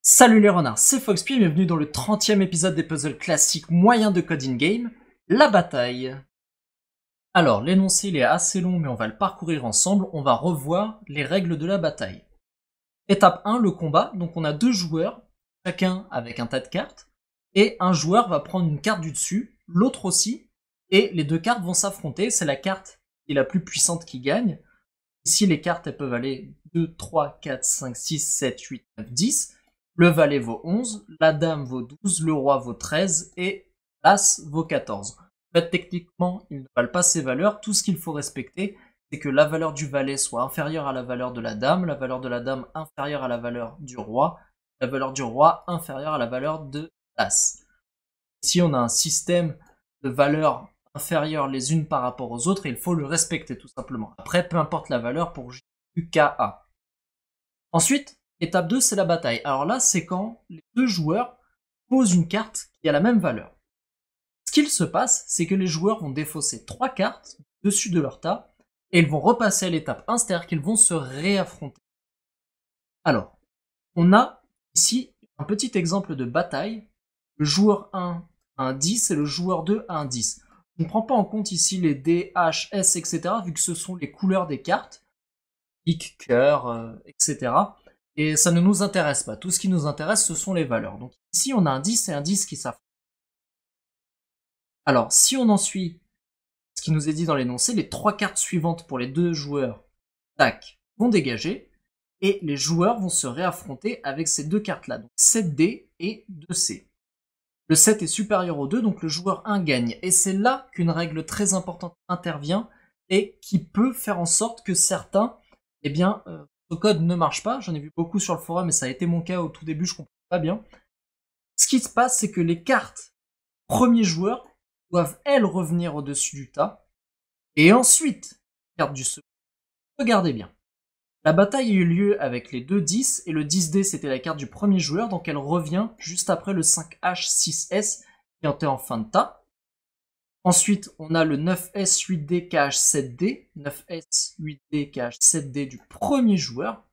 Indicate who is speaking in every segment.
Speaker 1: Salut les renards, c'est Foxp, bienvenue dans le 30e épisode des puzzles classiques moyens de code in-game, la bataille. Alors, l'énoncé il est assez long mais on va le parcourir ensemble, on va revoir les règles de la bataille. Étape 1, le combat, donc on a deux joueurs, chacun avec un tas de cartes, et un joueur va prendre une carte du dessus, l'autre aussi, et les deux cartes vont s'affronter, c'est la carte qui est la plus puissante qui gagne. Ici les cartes elles peuvent aller 2, 3, 4, 5, 6, 7, 8, 9, 10. Le valet vaut 11, la dame vaut 12, le roi vaut 13 et l'as vaut 14. En fait, techniquement, ils ne valent pas ces valeurs. Tout ce qu'il faut respecter, c'est que la valeur du valet soit inférieure à la valeur de la dame inférieure à la valeur du roi, la valeur du roi inférieure à la valeur de l'as. Ici, on a un système de valeurs inférieures les unes par rapport aux autres et il faut le respecter tout simplement. Après, peu importe la valeur pour JQKA. Ensuite, étape 2, c'est la bataille. Alors là, c'est quand les deux joueurs posent une carte qui a la même valeur. Ce qu'il se passe, c'est que les joueurs vont défausser 3 cartes dessus de leur tas et ils vont repasser à l'étape 1, c'est-à-dire qu'ils vont se réaffronter. Alors, on a ici un petit exemple de bataille. Le joueur 1 a un 10 et le joueur 2 a un 10. On ne prend pas en compte ici les D, H, S, etc. vu que ce sont les couleurs des cartes, pique, cœur, etc. Et ça ne nous intéresse pas. Tout ce qui nous intéresse, ce sont les valeurs. Donc ici, on a un 10 et un 10 qui s'affrontent. Alors, si on en suit ce qui nous est dit dans l'énoncé, les 3 cartes suivantes pour les deux joueurs, tac, vont dégager, et les joueurs vont se réaffronter avec ces deux cartes-là, donc 7D et 2C. Le 7 est supérieur au 2, donc le joueur 1 gagne. Et c'est là qu'une règle très importante intervient, et qui peut faire en sorte que certains, eh bien, ce code ne marche pas. J'en ai vu beaucoup sur le forum, et ça a été mon cas au tout début, je comprends pas bien. Ce qui se passe, c'est que les cartes premier joueur doivent, elles, revenir au-dessus du tas, et ensuite, carte du second. Regardez bien. La bataille a eu lieu avec les deux 10, et le 10D c'était la carte du premier joueur, donc elle revient juste après le 5H6S qui était en fin de tas. Ensuite, on a le 9S 8D KH 7D, 9S 8D KH 7D du premier joueur.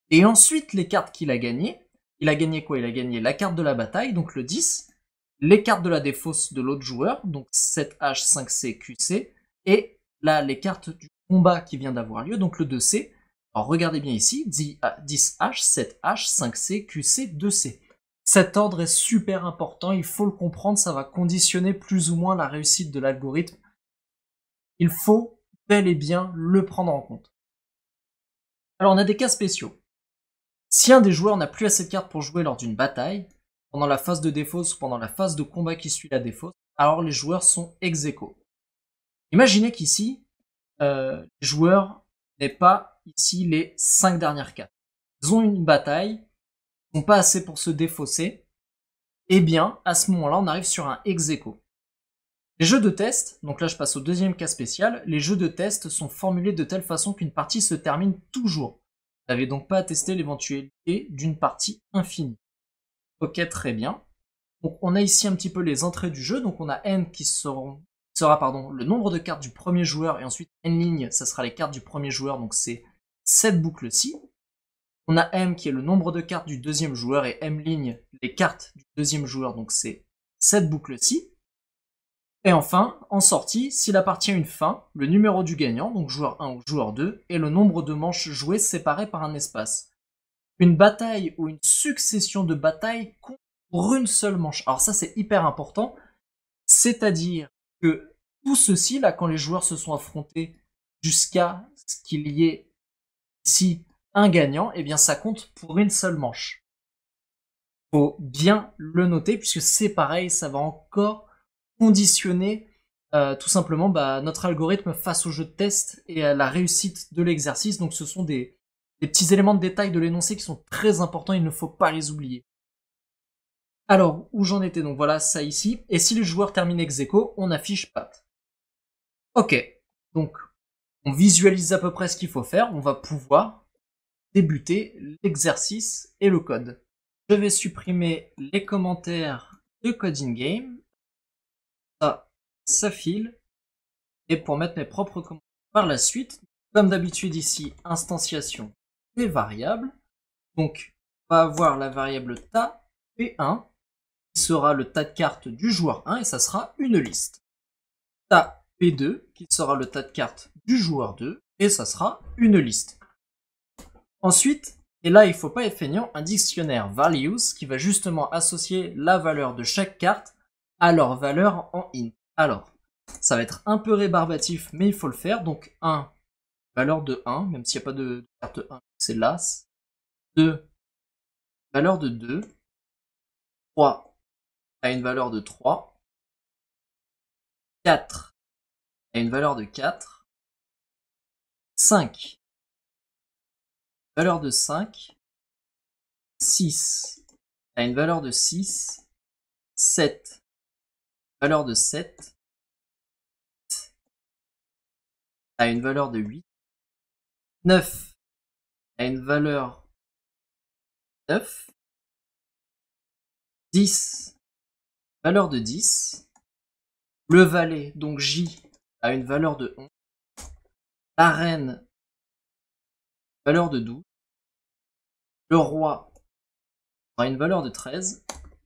Speaker 1: Et ensuite, les cartes qu'il a gagnées. Il a gagné quoi? Il a gagné la carte de la bataille, donc le 10, les cartes de la défausse de l'autre joueur, donc 7H 5C QC, et là, les cartes du combat qui vient d'avoir lieu, donc le 2C. Alors regardez bien ici, 10H, 7H, 5C, QC, 2C. Cet ordre est super important, il faut le comprendre, ça va conditionner plus ou moins la réussite de l'algorithme. Il faut bel et bien le prendre en compte. Alors on a des cas spéciaux. Si un des joueurs n'a plus assez de cartes pour jouer lors d'une bataille, pendant la phase de défausse ou pendant la phase de combat qui suit la défausse, alors les joueurs sont ex aequo. Imaginez qu'ici, les joueurs n'aient pas ici les 5 dernières cartes. Ils ont une bataille, ils n'ont pas assez pour se défausser, et bien, à ce moment-là, on arrive sur un ex aequo. Les jeux de test, donc là je passe au deuxième cas spécial, les jeux de test sont formulés de telle façon qu'une partie se termine toujours. Vous n'avez donc pas à tester l'éventualité d'une partie infinie. Ok, très bien. Donc on a ici un petit peu les entrées du jeu, donc on a n qui sera le nombre de cartes du premier joueur, et ensuite n ligne, ça sera les cartes du premier joueur, donc c'est cette boucle-ci. On a m qui est le nombre de cartes du deuxième joueur, et m ligne, les cartes du deuxième joueur, donc c'est cette boucle-ci. Et enfin, en sortie, s'il appartient à une fin, le numéro du gagnant, donc joueur 1 ou joueur 2, et le nombre de manches jouées séparées par un espace. Une bataille ou une succession de batailles compte pour une seule manche. Alors ça c'est hyper important, c'est-à-dire que tout ceci, là, quand les joueurs se sont affrontés jusqu'à ce qu'il y ait ici un gagnant, eh bien ça compte pour une seule manche. Faut bien le noter, puisque c'est pareil, ça va encore conditionner tout simplement notre algorithme face au jeu de test et à la réussite de l'exercice. Donc ce sont des petits éléments de détail de l'énoncé qui sont très importants, il ne faut pas les oublier. Alors, où j'en étais? Donc voilà, ça ici. Et si le joueur termine ex aequo, on affiche pat. Ok, donc on visualise à peu près ce qu'il faut faire, on va pouvoir débuter l'exercice et le code. Je vais supprimer les commentaires de Code in Game. Ça file. Et pour mettre mes propres commentaires par la suite, comme d'habitude ici, instanciation des variables. Donc, on va avoir la variable ta P1, qui sera le tas de cartes du joueur 1, et ça sera une liste. Ta P2, qui sera le tas de cartes du joueur 2, et ça sera une liste. Ensuite, et là il ne faut pas être feignant, un dictionnaire values qui va justement associer la valeur de chaque carte à leur valeur en int. Alors, ça va être un peu rébarbatif, mais il faut le faire. Donc 1, valeur de 1, même s'il n'y a pas de carte 1, c'est l'as. 2, valeur de 2. 3 a une valeur de 3. 4 a une valeur de 4. 5, valeur de 5. 6 a une valeur de 6. 7, valeur de 7. 8 a une valeur de 8. 9 a une valeur de 9. 10, valeur de 10. Le valet, donc J, a une valeur de 11. La reine, valeur de 12. Le roi aura une valeur de 13.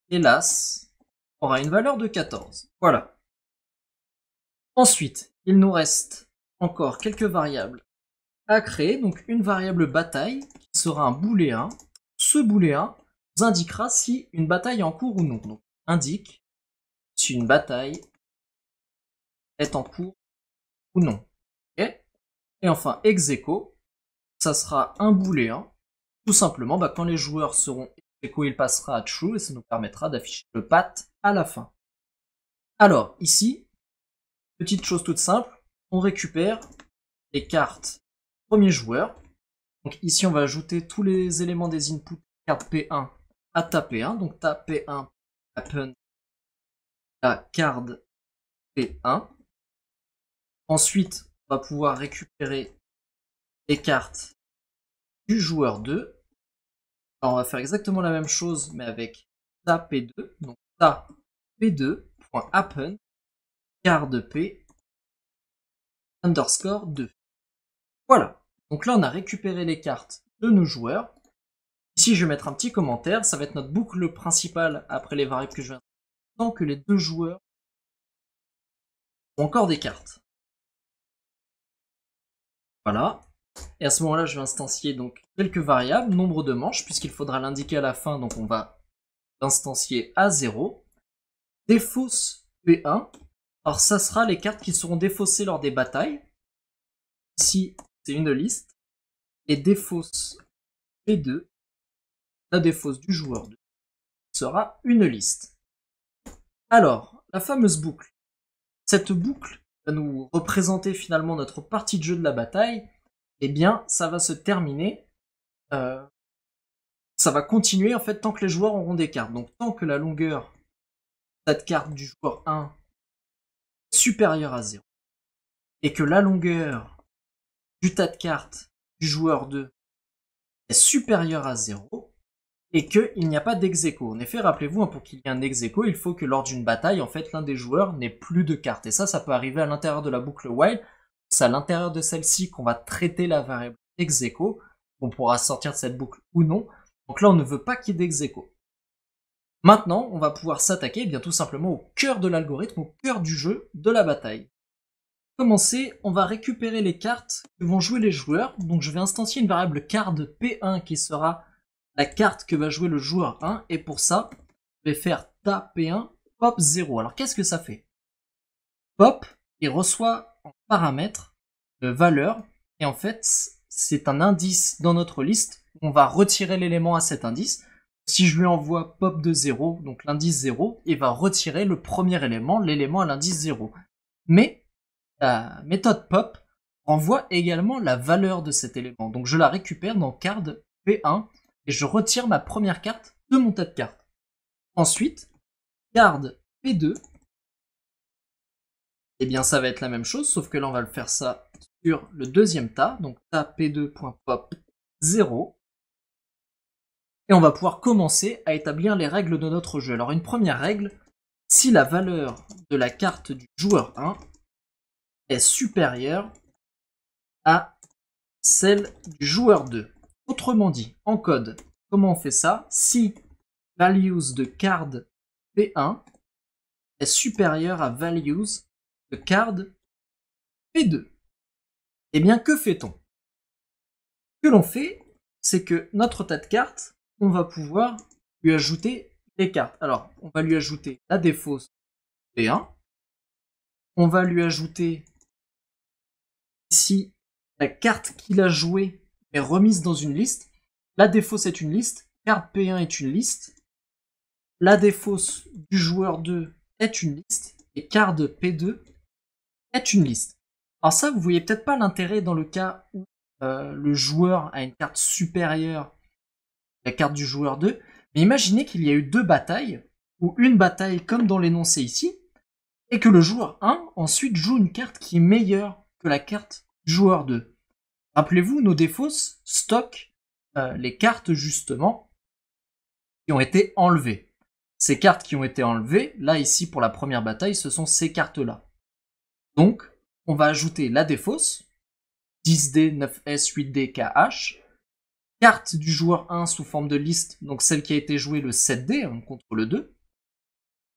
Speaker 1: Et l'as aura une valeur de 14. Voilà. Ensuite, il nous reste encore quelques variables à créer. Donc une variable bataille qui sera un booléen. Ce booléen nous indiquera si une bataille est en cours ou non. Donc indique si une bataille est en cours ou non. Okay. Et enfin, ex aequo, ça sera un booléen. Tout simplement, quand les joueurs seront ex aequo, il passera à true et ça nous permettra d'afficher le path à la fin. Alors, ici, petite chose toute simple, on récupère les cartes premier joueur. Donc ici, on va ajouter tous les éléments des inputs carte P1 à ta P1. Donc ta P1 happen la card P1. Ensuite, on va pouvoir récupérer les cartes du joueur 2. Alors, on va faire exactement la même chose, mais avec ta P2. Donc ta P2.happen card P underscore 2. Voilà. Donc là, on a récupéré les cartes de nos joueurs. Ici, je vais mettre un petit commentaire. Ça va être notre boucle principale après les variables que je viens de tant que les deux joueurs ont encore des cartes. Voilà. Et à ce moment-là, je vais instancier donc quelques variables, nombre de manches, puisqu'il faudra l'indiquer à la fin, donc on va l'instancier à 0. Défausse P1. Alors ça sera les cartes qui seront défaussées lors des batailles. Ici, c'est une liste. Et défausse P2, la défausse du joueur 2, sera une liste. Alors, la fameuse boucle. Cette boucle va nous représenter finalement notre partie de jeu de la bataille. Eh bien, ça va se terminer, ça va continuer en fait tant que les joueurs auront des cartes. Donc tant que la longueur de cette carte du joueur 1 est supérieure à 0, et que la longueur du tas de cartes du joueur 2 est supérieure à 0, et qu'il n'y a pas d'ex aequo. En effet, rappelez-vous, pour qu'il y ait un ex aequo, il faut que lors d'une bataille, en fait, l'un des joueurs n'ait plus de cartes. Et ça peut arriver à l'intérieur de la boucle while. C'est à l'intérieur de celle-ci qu'on va traiter la variable ex aequo. On pourra sortir de cette boucle ou non. Donc là, on ne veut pas qu'il y ait d'ex aequo. Maintenant, on va pouvoir s'attaquer bien tout simplement au cœur de l'algorithme, au cœur du jeu de la bataille. Pour commencer, on va récupérer les cartes que vont jouer les joueurs. Donc je vais instancier une variable card P1 qui sera la carte que va jouer le joueur 1. Et pour ça, je vais faire ta P1 pop 0. Alors qu'est-ce que ça fait? Pop, il reçoit en paramètre valeur. Et en fait, c'est un indice dans notre liste. On va retirer l'élément à cet indice. Si je lui envoie pop de 0, donc l'indice 0, il va retirer le premier élément, l'élément à l'indice 0. Mais la méthode pop renvoie également la valeur de cet élément. Donc je la récupère dans card P1 et je retire ma première carte de mon tas de cartes. Ensuite, card P2, eh bien ça va être la même chose, sauf que là on va le faire ça sur le deuxième tas, donc tas P2.pop 0. Et on va pouvoir commencer à établir les règles de notre jeu. Alors une première règle, si la valeur de la carte du joueur 1 est supérieure à celle du joueur 2. Autrement dit, en code, comment on fait ça? Si values de card P1 est supérieur à values de card P2. Eh bien, que fait-on? Ce que l'on fait, c'est que notre tas de cartes, on va pouvoir lui ajouter les cartes. Alors, on va lui ajouter la défausse P1. On va lui ajouter ici la carte qu'il a jouée est remise dans une liste. La défausse est une liste, carte P1 est une liste, la défausse du joueur 2 est une liste, et carte P2 est une liste. Alors ça, vous voyez peut-être pas l'intérêt dans le cas où le joueur a une carte supérieure à la carte du joueur 2, mais imaginez qu'il y a eu deux batailles, ou une bataille comme dans l'énoncé ici, et que le joueur 1 ensuite joue une carte qui est meilleure que la carte du joueur 2. Rappelez-vous, nos défausses stockent les cartes justement qui ont été enlevées. Ces cartes qui ont été enlevées, là ici pour la première bataille, ce sont ces cartes-là. Donc, on va ajouter la défausse, 10D, 9S, 8D, KH, carte du joueur 1 sous forme de liste, donc celle qui a été jouée le 7D contre le 2,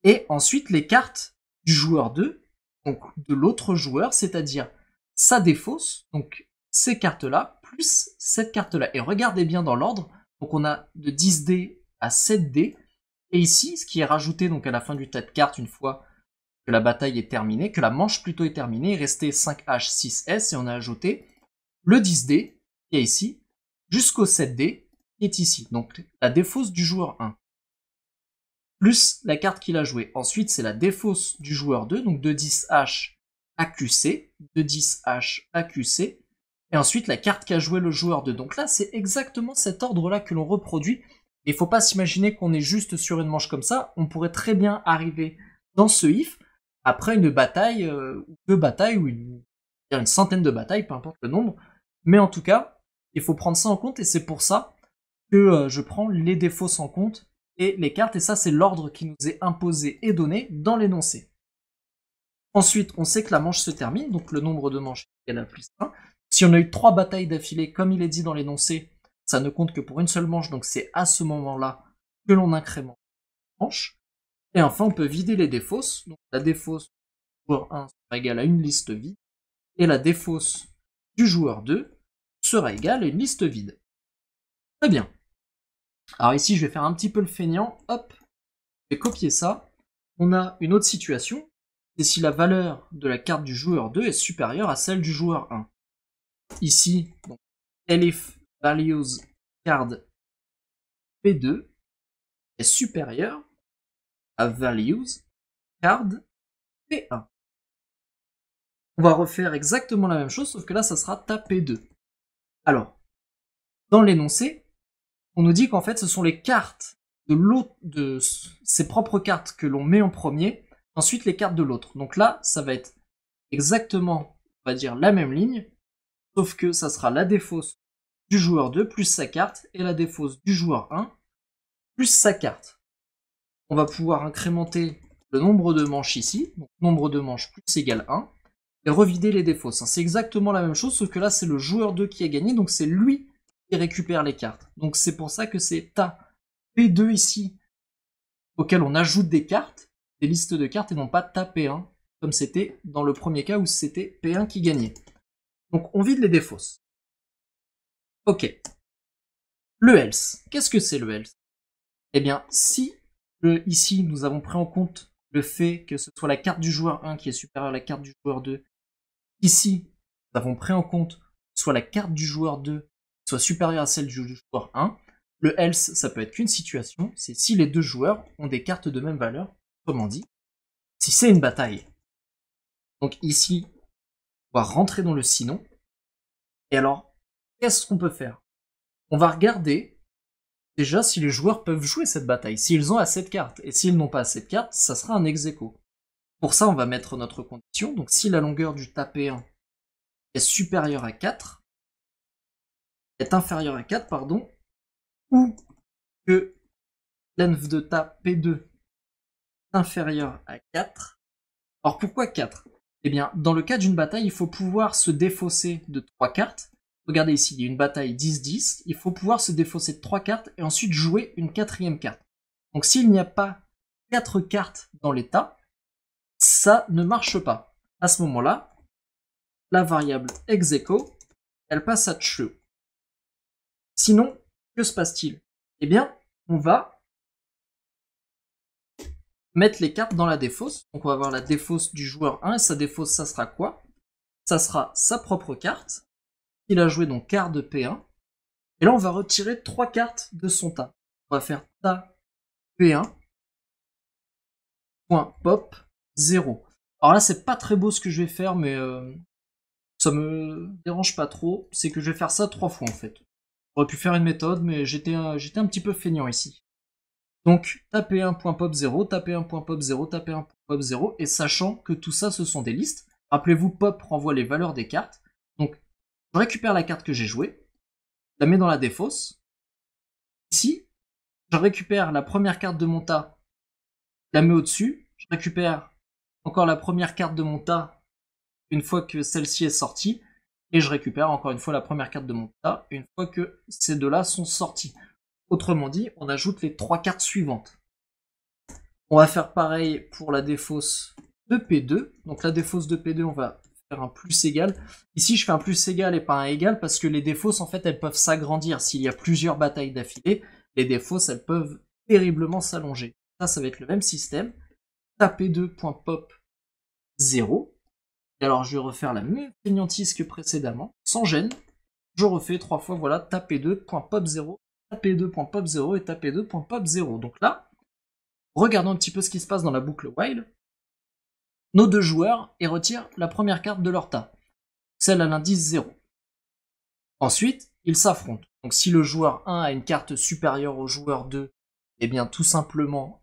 Speaker 1: et ensuite les cartes du joueur 2, donc de l'autre joueur, c'est-à-dire sa défausse, donc ces cartes-là, plus cette carte-là. Et regardez bien dans l'ordre, donc on a de 10D à 7D, et ici, ce qui est rajouté donc à la fin du tas de cartes, une fois que la bataille est terminée, que la manche plutôt est terminée, il restait 5H, 6S, et on a ajouté le 10D, qui est ici, jusqu'au 7D, qui est ici. Donc la défausse du joueur 1. Plus la carte qu'il a jouée. Ensuite, c'est la défausse du joueur 2, donc de 10H AQC, de 10H AQC, et ensuite la carte qu'a joué le joueur 2. Donc là, c'est exactement cet ordre-là que l'on reproduit. Il ne faut pas s'imaginer qu'on est juste sur une manche comme ça. On pourrait très bien arriver dans ce if après une bataille, deux batailles, ou une centaine de batailles, peu importe le nombre. Mais en tout cas, il faut prendre ça en compte, et c'est pour ça que je prends les défausses en compte et les cartes, et ça c'est l'ordre qui nous est imposé et donné dans l'énoncé. Ensuite, on sait que la manche se termine, donc le nombre de manches est égal à plus 1. Si on a eu 3 batailles d'affilée, comme il est dit dans l'énoncé, ça ne compte que pour une seule manche, donc c'est à ce moment-là que l'on incrémente la manche. Et enfin, on peut vider les défausses. Donc la défausse du joueur 1 sera égale à une liste vide, et la défausse du joueur 2 sera égale à une liste vide. Très bien. Alors ici, je vais faire un petit peu le feignant. Hop, je vais copier ça. On a une autre situation. C'est si la valeur de la carte du joueur 2 est supérieure à celle du joueur 1. Ici, donc, elif values card P2 est supérieure à values card P1. On va refaire exactement la même chose, sauf que là, ça sera ta P2. Alors, dans l'énoncé, on nous dit qu'en fait, ce sont les cartes de l'autre, de ses propres cartes que l'on met en premier, ensuite les cartes de l'autre. Donc là, ça va être exactement, on va dire, la même ligne, sauf que ça sera la défausse du joueur 2 plus sa carte, et la défausse du joueur 1 plus sa carte. On va pouvoir incrémenter le nombre de manches ici, donc nombre de manches plus égale 1, et revider les défausses. C'est exactement la même chose, sauf que là, c'est le joueur 2 qui a gagné, donc c'est lui qui récupère les cartes. Donc c'est pour ça que c'est ta P2 ici, auquel on ajoute des cartes, des listes de cartes, et non pas ta P1, comme c'était dans le premier cas où c'était P1 qui gagnait. Donc on vide les défausses. Ok. Le else. Qu'est-ce que c'est le else? Eh bien, si ici nous avons pris en compte le fait que ce soit la carte du joueur 1 qui est supérieure à la carte du joueur 2, ici nous avons pris en compte soit la carte du joueur 2 soit supérieure à celle du joueur 1, le else, ça peut être qu'une situation, c'est si les deux joueurs ont des cartes de même valeur, autrement dit, si c'est une bataille. Donc ici, on va rentrer dans le sinon, et alors, qu'est-ce qu'on peut faire? On va regarder déjà si les joueurs peuvent jouer cette bataille, s'ils ont assez de cartes, et s'ils n'ont pas assez de cartes, ça sera un ex-aequo. Pour ça, on va mettre notre condition, donc si la longueur du tas P1 est supérieure à 4, est inférieure à 4, pardon, ou que length de tas P2 est inférieur à 4. Alors pourquoi 4? Eh bien, dans le cas d'une bataille, il faut pouvoir se défausser de 3 cartes, regardez ici, il y a une bataille 10-10, il faut pouvoir se défausser de 3 cartes et ensuite jouer une 4e carte. Donc s'il n'y a pas 4 cartes dans l'état, ça ne marche pas. À ce moment-là, la variable execo, elle passe à true. Sinon, que se passe-t-il? Eh bien, on va mettre les cartes dans la défausse. Donc on va avoir la défausse du joueur 1, et sa défausse, ça sera quoi? Ça sera sa propre carte. Il a joué donc quart de P1. Et là, on va retirer 3 cartes de son tas. On va faire tas P1, point pop 0. Alors là, c'est pas très beau ce que je vais faire, mais ça me dérange pas trop. C'est que je vais faire ça 3 fois en fait. J'aurais pu faire une méthode, mais j'étais un petit peu feignant ici. Donc, taper 1.pop0, taper 1.pop0, taper 1.pop0, et sachant que tout ça, ce sont des listes. Rappelez-vous, pop renvoie les valeurs des cartes. Donc, je récupère la carte que j'ai jouée, je la mets dans la défausse. Ici, je récupère la première carte de mon tas, je la mets au-dessus. Je récupère encore la première carte de mon tas une fois que celle-ci est sortie. Et je récupère encore une fois la première carte de mon tas une fois que ces deux-là sont sortis. Autrement dit, on ajoute les 3 cartes suivantes. On va faire pareil pour la défausse de P2. Donc la défausse de P2, on va faire un plus égal. Ici, je fais un plus égal et pas un égal parce que les défausses, en fait, elles peuvent s'agrandir. S'il y a plusieurs batailles d'affilée, les défausses, elles peuvent terriblement s'allonger. Ça va être le même système. P2.pop 0. Et alors, je vais refaire la même fainéantise que précédemment, sans gêne. Je refais 3 fois, voilà, P2.pop 0, P2.pop 0 et P2.pop 0. Donc là, regardons un petit peu ce qui se passe dans la boucle while. Nos deux joueurs et retirent la première carte de leur tas, celle à l'indice 0. Ensuite, ils s'affrontent. Donc si le joueur 1 a une carte supérieure au joueur 2, eh bien tout simplement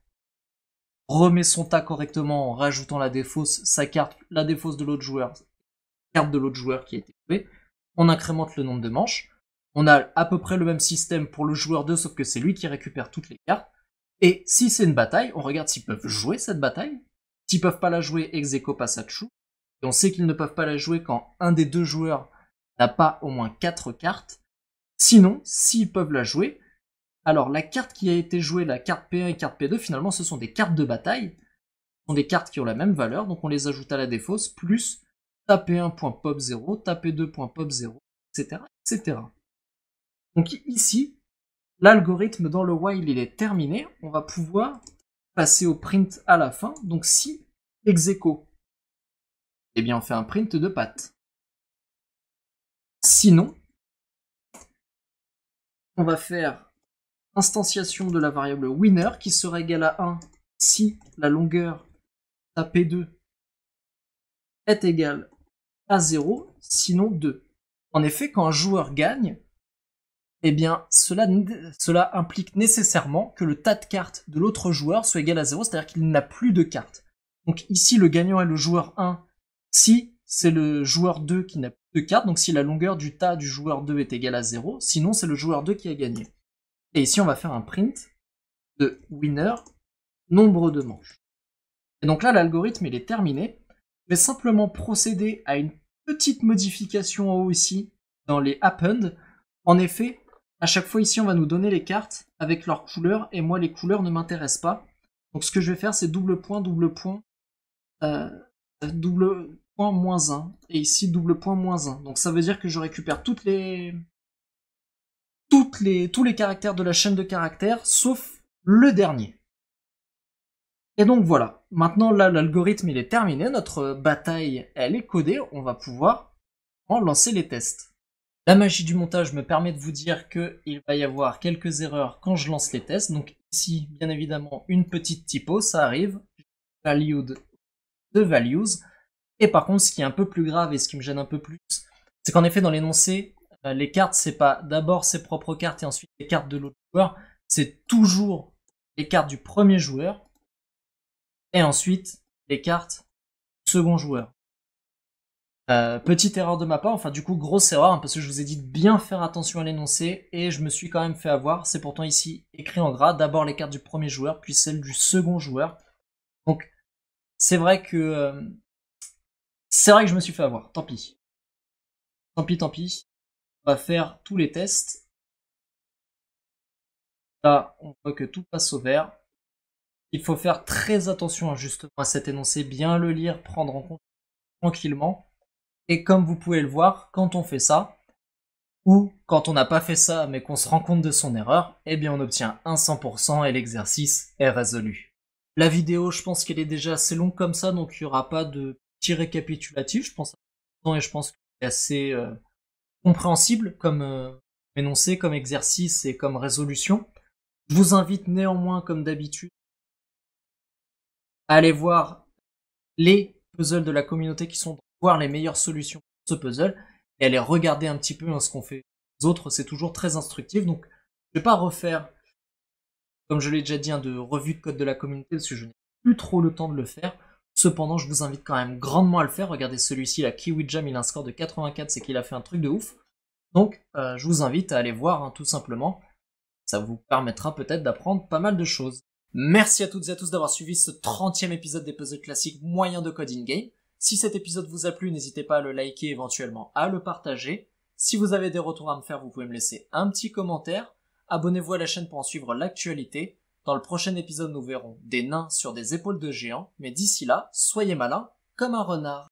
Speaker 1: remet son tas correctement en rajoutant la défausse, sa carte, la défausse de l'autre joueur, carte de l'autre joueur qui a été jouée. On incrémente le nombre de manches. On a à peu près le même système pour le joueur 2, sauf que c'est lui qui récupère toutes les cartes. Et si c'est une bataille, on regarde s'ils peuvent jouer cette bataille. S'ils peuvent pas la jouer, ex aequo passe à true. Et on sait qu'ils ne peuvent pas la jouer quand un des deux joueurs n'a pas au moins 4 cartes. Sinon, s'ils peuvent la jouer, alors la carte qui a été jouée, la carte P1 et carte P2, finalement ce sont des cartes de bataille. Ce sont des cartes qui ont la même valeur, donc on les ajoute à la défausse, plus P1.pop0, P2.pop0, etc., etc. Donc ici, l'algorithme dans le while il est terminé, on va pouvoir passer au print à la fin. Donc si ex aequo, eh bien on fait un print de patte. Sinon, on va faire instantiation de la variable winner qui sera égale à 1 si la longueur P2 est égale à 0, sinon 2. En effet, quand un joueur gagne, eh bien, cela implique nécessairement que le tas de cartes de l'autre joueur soit égal à 0, c'est-à-dire qu'il n'a plus de cartes. Donc ici, le gagnant est le joueur 1 si c'est le joueur 2 qui n'a plus de cartes, donc si la longueur du tas du joueur 2 est égale à 0, sinon c'est le joueur 2 qui a gagné. Et ici, on va faire un print de winner, nombre de manches. Et donc là, l'algorithme, il est terminé. Je vais simplement procéder à une petite modification en haut ici, dans les append. En effet, à chaque fois ici, on va nous donner les cartes avec leurs couleurs, et moi, les couleurs ne m'intéressent pas. Donc ce que je vais faire, c'est double point, moins 1, et ici, double point, moins 1. Donc ça veut dire que je récupère tous les caractères de la chaîne de caractères, sauf le dernier. Et donc voilà, maintenant là l'algorithme il est terminé, notre bataille elle est codée, on va pouvoir lancer les tests. La magie du montage me permet de vous dire qu'il va y avoir quelques erreurs quand je lance les tests, donc ici bien évidemment une petite typo, ça arrive, valued de values, et par contre ce qui est un peu plus grave et ce qui me gêne un peu plus, c'est qu'en effet dans l'énoncé, les cartes c'est pas d'abord ses propres cartes et ensuite les cartes de l'autre joueur, c'est toujours les cartes du premier joueur, et ensuite les cartes du second joueur. Petite erreur de ma part, enfin du coup grosse erreur, hein, parce que je vous ai dit de bien faire attention à l'énoncé, et je me suis quand même fait avoir, c'est pourtant ici écrit en gras, d'abord les cartes du premier joueur, puis celles du second joueur. Donc c'est vrai que je me suis fait avoir, tant pis. Tant pis. On va faire tous les tests. Là, on voit que tout passe au vert. Il faut faire très attention justement à cet énoncé, bien le lire, prendre en compte tranquillement. Et comme vous pouvez le voir, quand on fait ça, ou quand on n'a pas fait ça mais qu'on se rend compte de son erreur, eh bien on obtient un 100% et l'exercice est résolu. La vidéo, je pense qu'elle est déjà assez longue comme ça, donc il n'y aura pas de petit récapitulatif, je pense, et je pense que c'est assez compréhensible comme énoncé, comme exercice et comme résolution. Je vous invite néanmoins, comme d'habitude, à aller voir les puzzles de la communauté qui sont voir les meilleures solutions pour ce puzzle et aller regarder un petit peu ce qu'on fait les autres, c'est toujours très instructif. Donc je vais pas refaire, comme je l'ai déjà dit, de revue de code de la communauté parce que je n'ai plus trop le temps de le faire. Cependant, je vous invite quand même grandement à le faire. Regardez celui-ci, la KiwiJam, il a un score de 84, c'est qu'il a fait un truc de ouf. Donc je vous invite à aller voir tout simplement. Ça vous permettra peut-être d'apprendre pas mal de choses. Merci à toutes et à tous d'avoir suivi ce 30e épisode des puzzles classiques moyens de code in-game. Si cet épisode vous a plu, n'hésitez pas à le liker, éventuellement à le partager. Si vous avez des retours à me faire, vous pouvez me laisser un petit commentaire. Abonnez-vous à la chaîne pour en suivre l'actualité. Dans le prochain épisode, nous verrons des nains sur des épaules de géants. Mais d'ici là, soyez malins comme un renard.